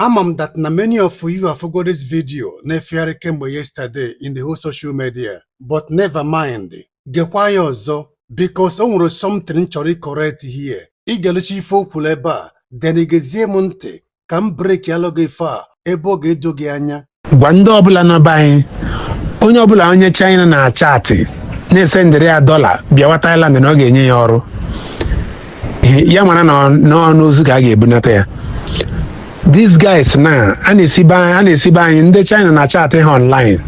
Amam that na many of you have forgot this video Nefiari Kembo yesterday in the whole social media, but never mind. Gekwa ya ọzọ because o nwere something chọrọ correct here. Igeluchi ife okwu ebe a, then igezie m ntị ka m break ya logo ife a ebe ọ ga-edo gị anya. Gwa ndị ọbụla nọba anyị, onye ọbụla onye China na chatị na-esendịrị ya $, bịawa Thailand na ọ ga-enye ya ọrụ. Ya mara na n'ozu ka a ga-ebunata ya. These guys na a na-esibe anyị ndị China na chatị ha online.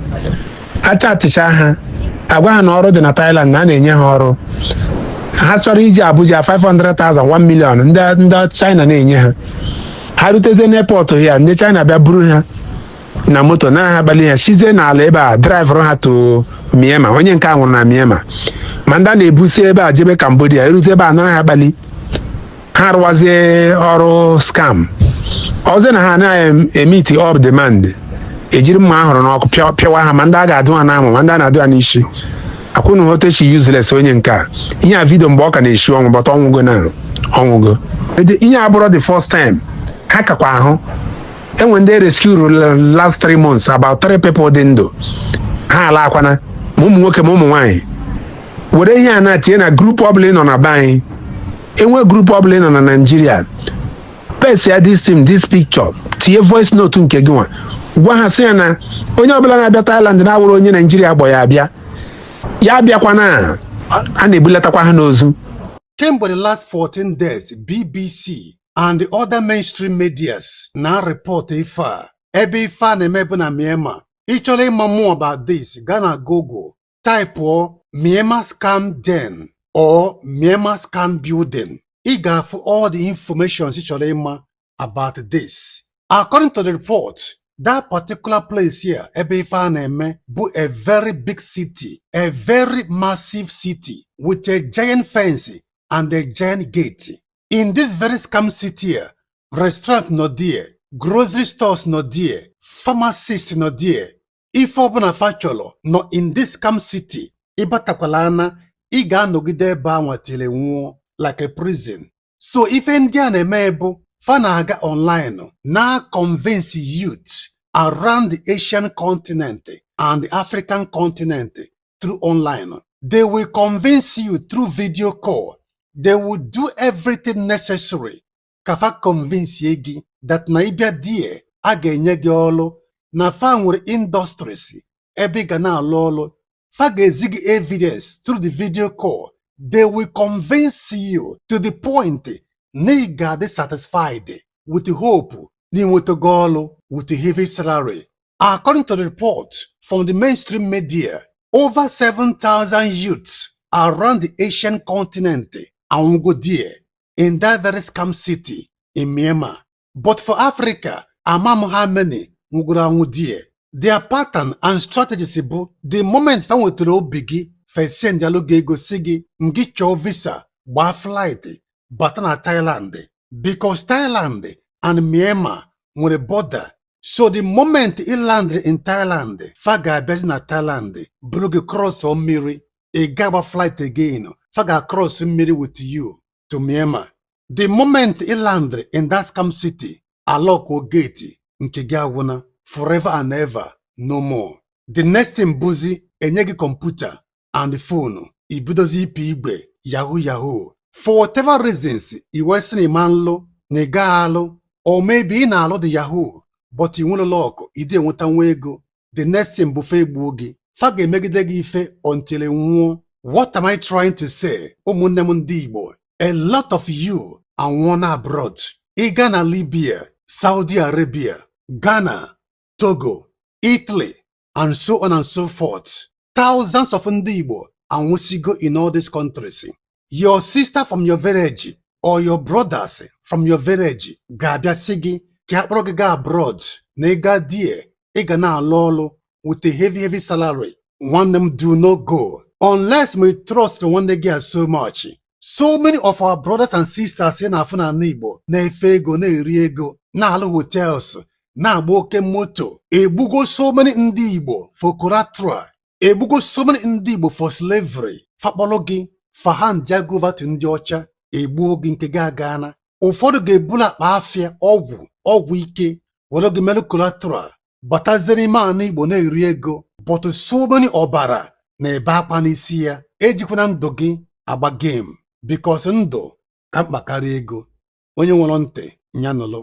A chatịcha ha, agwa ha na ọrụ dị na Thailand na a na-enye ha ọrụ. Ha chọrọ iji Abuja 500,000 1 million ndị China na-enye ha. Ha ruteze n'airport ya, ndị China bịa buru ha na moto na ha bali ha shize n'ala ebe a driver ha to Myanmar. Onye nke a nwụrụ na Myanmar, ma ndị a na-ebusi ebe a jebe Cambodia, erute ebe a nara ha bali ha rụwazie ọrụ scam ọzọ na ha na-emiti up demand, ejiri mma ahụrụ n'ọkụ pịawa ha, ma ndị a ga-adụ ha n'amụ, ma ndị a na-adụ ha n'isi. Akwụnụ hotechi useless onye nke a. Ihe a vidio mgbe ọ ka na-eshi ọnwụ, bọta ọnwụgo na ọnwụgo. Ihe abụrụ the first time ha kakwa ahụ. Enwe ndị rescue last 3 months, about 3 people dị ndụ. Ha ala akwana, ma ụmụ nwoke ma ụmụ nwaanyị. Were ihe a na-atinye na group ọbụla nọ na be anyị. Enwe group ọbụla nọ na Nigeria, pes ya this picture, tinye voice note nke gị nwa. Gwa ha sị ya na onye ọbụla na-abịa Thailand na-awụrụ onye Nigeria gbọ ya abịa. Ya bịakwana, a na-ebulatakwa ha n'ozu. Kemgbe the last 14 days, BBC and the other mainstream medias now report ife a ebe ife a na-emebu na Myanmar. Ị chọrọ ịma more about this, gaa na Google, type Myanmar scam den or Myanmar scam building. Ị ga-afụ all the information ị chọrọ ịma about this. According to the report, that particular place here, ebe ife a na-eme, bụ a very big city, a very massive city with a giant fence and a giant gate. In this very scam city here, restaurant no there, grocery stores no there, pharmacist no there. If ọbụna factual no in this scam city, ịbatakwala ị ga-anọgide ebe anwa tile nwụọ like a prison. So ife ndị a na-eme bụ fa na-aga online na convince youth around the Asian continent and the African continent through online. They will convince you through video call. They will do everything necessary ka fa convince gị that na ịbịa die a ga-enye gị ọlụ, na fa nwere industries ebe ị ga na-alụ ọlụ. Fa ga-ezi gị evidence through the video call. They will convince you to the point na ị ga-adị satisfied with the hope na ịnweta gị ọlụ with a heavy salary. According to the report from the mainstream media, over 7,000 youths around the Asian continent and go there in that very scam city in Myanmar. But for Africa, among how many will there? Their pattern and strategies bụ the moment fa nwetara obigi fa send dialogue ego sigi ngi chọọ visa gba flight bata na Thailand, because Thailand and Myanmar nwere border. So the moment he landed in Thailand, fa ga-abịazi na Thailand buru gị cross mmiri, ị gaba flight again, fa ga-cross mmiri with you to Myanmar. The moment he landed in that scam city, aloko gate nke gị agwụna forever and ever, no more. The next thing buzi enye gị computer and the phone, ibidozi ipi igbe yahoo. For whatever reasons, i wesi na ịma nlụ na ị gaghị alụ, or maybe ị na-alụ the yahoo but ị nwere lọkụ ide enweta nwa ego. The next thing bụ fa egbuo gị, fa ga-emegide gị ife until ị nwụọ. What am I trying to say? Ụmụnne m ndị Igbo, a lot of you anwụọ abroad. Ị gaa na Libya, Saudi Arabia, Ghana, Togo, Italy, and so on and so forth. Thousands of ndị Igbo anwụsigo in all these countries. Your sister from your village or your brothers from your village ga-abịa sị gị ka akpọrọ gị gaa abroad na ị gaa die ị ga na-alụ ọlụ with a heavy salary. Nwanne m, do not go unless we trust nwanne gị so much. So many of our brothers and sisters in na-afụ na Igbo na-efe ego, na-eri ego, na-alụ hotels, na-agba oke moto. Egbugo so many ndị Igbo for collateral. Egbugo so many ndị Igbo for slavery. Fakpọrọ gị fa hand ya go over to ndị ọcha, egbuo gị nke gị agana. Ụfọdụ ga-ebula akpa afịa ọgwụ ike were gị mere collateral batazie n'ime ana Igbo na-eri ego but so many ọbara na-ebe akwa n'isi ya ejikwana ndụ gị agba game because ndụ ka mkpa karịa ego. Onye nwere ntị ya nụlụ.